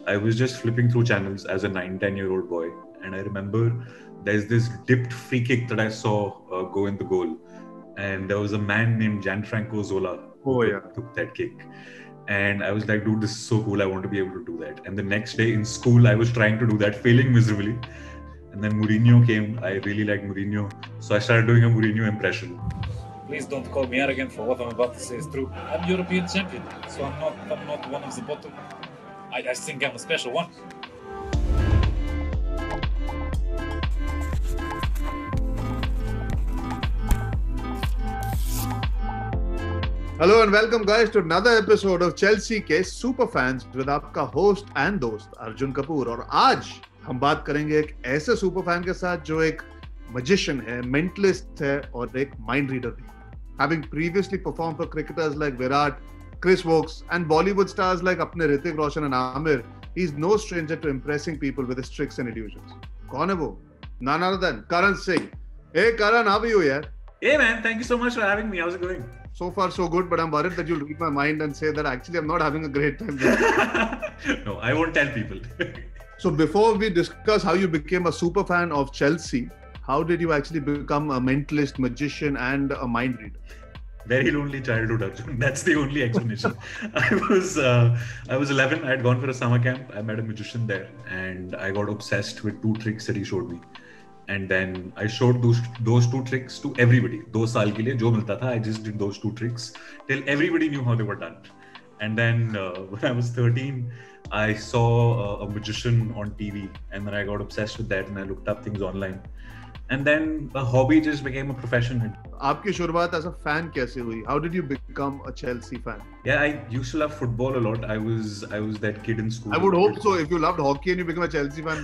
I was just flipping through channels as a 9-10-year-old boy, and I remember there's this dipped free kick that I saw go in the goal, and there was a man named Gianfranco Zola who took that kick. And I was like, dude, this is so cool. I want to be able to do that. And the next day in school, I was trying to do that, failing miserably. And then Mourinho came. I really liked Mourinho. So I started doing a Mourinho impression. Please don't call me arrogant for what I'm about to say is true. I'm European champion, so I'm not one of the bottom. I think I'm a special one. Hello and welcome guys to another episode of Chelsea के super fans with आपका host and दोस्त अर्जुन कपूर। और आज हम बात करेंगे एक ऐसे super fan के साथ जो एक magician है, mentalist है और एक mind reader भी। Having previously performed for cricketers like Virat, Chris Wokes and Bollywood stars like अपने Hrithik Roshan and Amir, he's no stranger to impressing people with his tricks and illusions. कौन है वो? None other than Karan Singh. Hey Karan, how are you yaar? Hey man, thank you so much for having me. How's it going? So far so good, but I'm worried that you'll read my mind and say that actually I'm not having a great time. No, I won't tell people. So before we discuss how you became a super fan of Chelsea, how did you actually become a mentalist, magician and a mind reader? Very lonely childhood, Arjun. That's the only explanation. I was 11. I had gone for a summer camp. I met a magician there and I got obsessed with two tricks that he showed me. And then I showed those two tricks to everybody. 2 saal ke liye jo milta tha, I just did those two tricks till everybody knew how they were done. And then when I was 13, I saw a magician on TV, and then I got obsessed with that, and I looked up things online. And then a hobby just became a profession. आपकी शुरुआत as a fan कैसे हुई? How did you become a Chelsea fan? Yeah, I used to love football a lot. I was that kid in school. I would hope so. If you loved hockey and you became a Chelsea fan.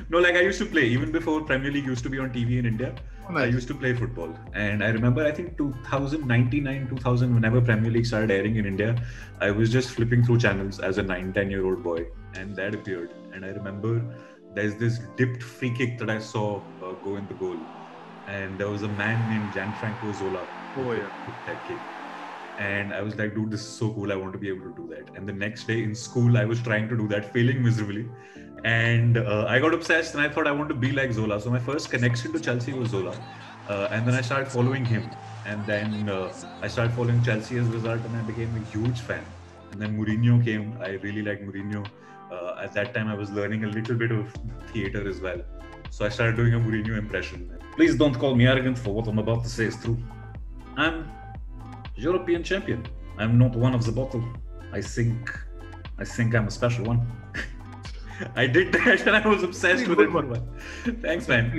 No, like I used to play even before Premier League used to be on TV in India. Oh, nice. I used to play football, and I remember I think 2099, 2000, whenever Premier League started airing in India, I was just flipping through channels as a 9-10-year-old boy, and that appeared, and I remember there's this dipped free kick that I saw go in the goal, and there was a man named Gianfranco Zola who took that kick. And I was like, dude, this is so cool. I want to be able to do that. And the next day in school, I was trying to do that, failing miserably. And I got obsessed and I thought I want to be like Zola. So my first connection to Chelsea was Zola. And then I started following him. And then I started following Chelsea as a result, and I became a huge fan. And then Mourinho came. I really liked Mourinho. At that time, I was learning a little bit of theatre as well. So I started doing a Mourinho impression. Please don't call me arrogant for what I'm about to say is true. I'm European champion. I'm not one of the bottom. I think I'm a special one. I did that and I was obsessed with it. Thanks, man.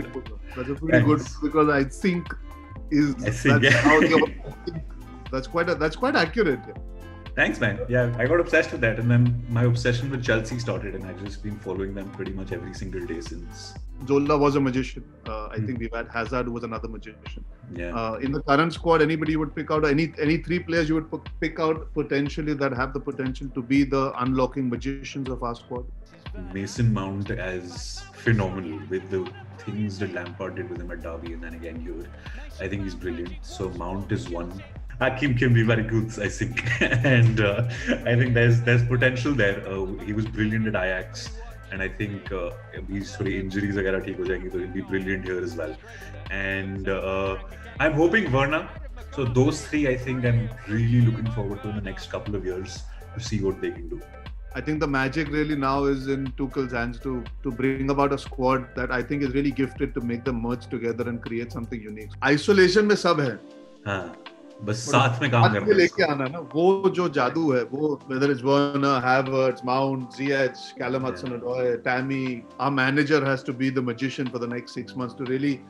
That's a pretty good, because I think that's quite accurate. Yeah. Thanks, man. Yeah, I got obsessed with that, and then my obsession with Chelsea started, and I've just been following them pretty much every single day since. Zola was a magician. I think we've had Hazard, who was another magician. Yeah. In the current squad, anybody you would pick out, any 3 players you would pick out potentially that have the potential to be the unlocking magicians of our squad? Mason Mount as phenomenal with the things that Lampard did with him at Derby, and then again here. I think he's brilliant. So Mount is one. Hakim can be very good, I think, and I think there's potential there. He was brilliant at Ajax, and I think these injuries agar theek ho jayenge, so he'll be brilliant here as well. And I'm hoping Werner. So those 3, I think I'm really looking forward to in the next couple of years to see what they can do. I think the magic really now is in Tuchel's hands to bring about a squad that I think is really gifted to make them merge together and create something unique. Isolation में सब है. हाँ. बस साथ में काम करना लेके आना ना, वो जो जादू है, वो whether it's Werner, Havertz, Mount, Ziyech, Callum Hudson-Odoi, Tammy, our manager has to be the magician for the next 6 months to really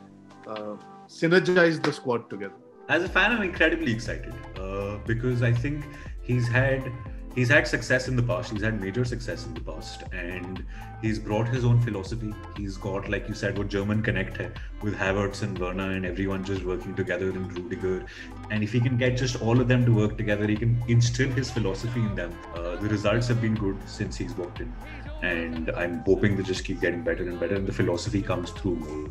synergize the squad together. As a fan, I'm incredibly excited because I think he's had success in the past. He's had major success in the past, and he's brought his own philosophy. He's got, like you said, what German connect hai, with Havertz and Werner and everyone just working together, and Rudiger. And if he can get just all of them to work together, he can instill his philosophy in them. The results have been good since he's walked in, and I'm hoping they just keep getting better and better, and the philosophy comes through more.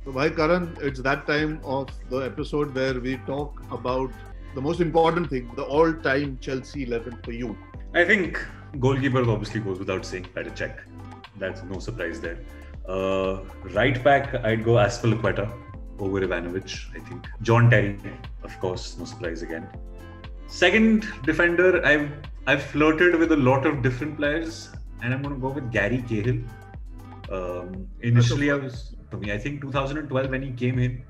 So, bhai Karan, it's that time of the episode where we talk about the most important thing, the all-time Chelsea 11 for you. I think Goalkeeper obviously goes without saying. Better check. That's no surprise there. Right back, I'd go Aspilicueta over Ivanovic, I think. John Terry, of course, no surprise again. Second defender, I've flirted with a lot of different players, and I'm going to go with Gary Cahill. Initially, I think 2012 when he came in,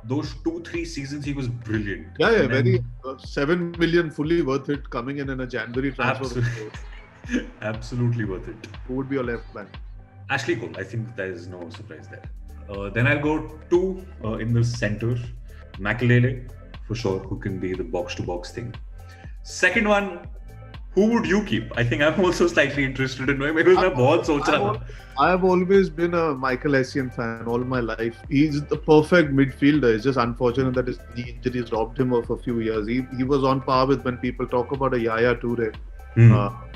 those 2-3 seasons he was brilliant. Yeah, very 7 million fully worth it coming in a January transfer. Absolutely worth it. Who would be your left back? Ashley Cole. I think there is no surprise there. Then I'll go two in the center. Makelele, for sure, who can be the box-to-box thing. Second one, who would you keep? I think I'm also slightly interested in knowing because I have always been a Michael Essien fan all my life. He's the perfect midfielder. It's just unfortunate that his knee injuries robbed him of a few years. He was on par with when people talk about a Yaya Toure.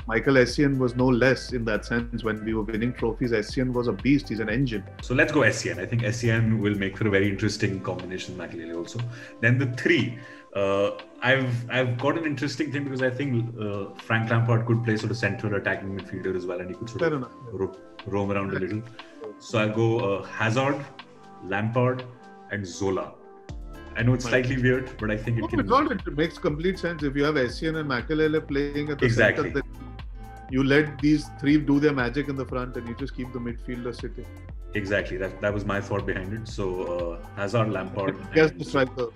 Michael Essien was no less in that sense. When we were winning trophies, Essien was a beast. He's an engine. So let's go Essien. I think Essien will make for a very interesting combination with Makelele also. Then the three. I've got an interesting thing because I think Frank Lampard could play sort of central attacking midfielder as well, and he could sort of roam around a little. So I'll go Hazard, Lampard, and Zola. I know it's slightly weird, but I think it makes complete sense. If you have Essien and Makelele playing at the center, then you let these three do their magic in the front, and you just keep the midfielder sitting. Exactly. That was my thought behind it. So Hazard, Lampard. Guess the striker.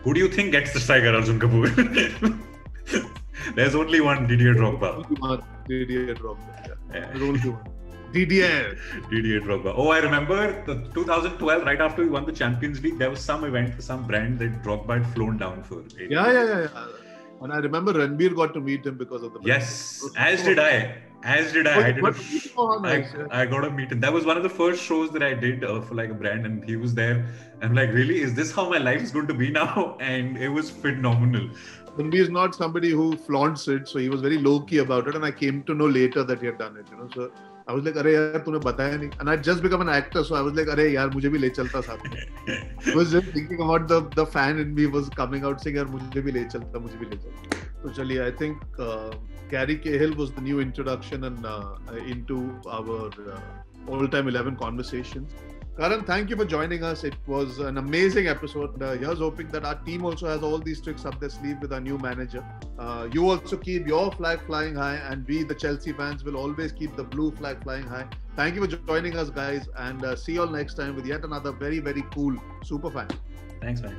Who do you think gets the striker, Arjun Kapoor? There's only one, Didier Drogba. Didier Drogba. Yeah. There's only one. Didier Drogba. Oh, I remember the 2012, right after we won the Champions League, there was some event for some brand that Drogba had flown down for. Yeah. And I remember Ranbir got to meet him because of the brand. Yes, as did I. I got to meet him. That was one of the first shows that I did for like a brand, and he was there. I'm like, really? Is this how my life is going to be now? And it was phenomenal. Ranbir is not somebody who flaunts it, so he was very low key about it. And I came to know later that he had done it. So I was like, "Arey yaar, tune bataya nahi." And I just become an actor, so I was like, "Arey yaar, mujhe bhi le chalta saath." I was just thinking about the fan in me was coming out saying, "Yaar, mujhe bhi le chalta." So chaliye, I think Gary Cahill was the new introduction and into our all-time 11 conversations. Karan, thank you for joining us. It was an amazing episode. Here's hoping that our team also has all these tricks up their sleeve with our new manager. You also keep your flag flying high, and we, the Chelsea fans, will always keep the blue flag flying high. Thank you for joining us, guys, and see you all next time with yet another very, very cool super fan. Thanks, man.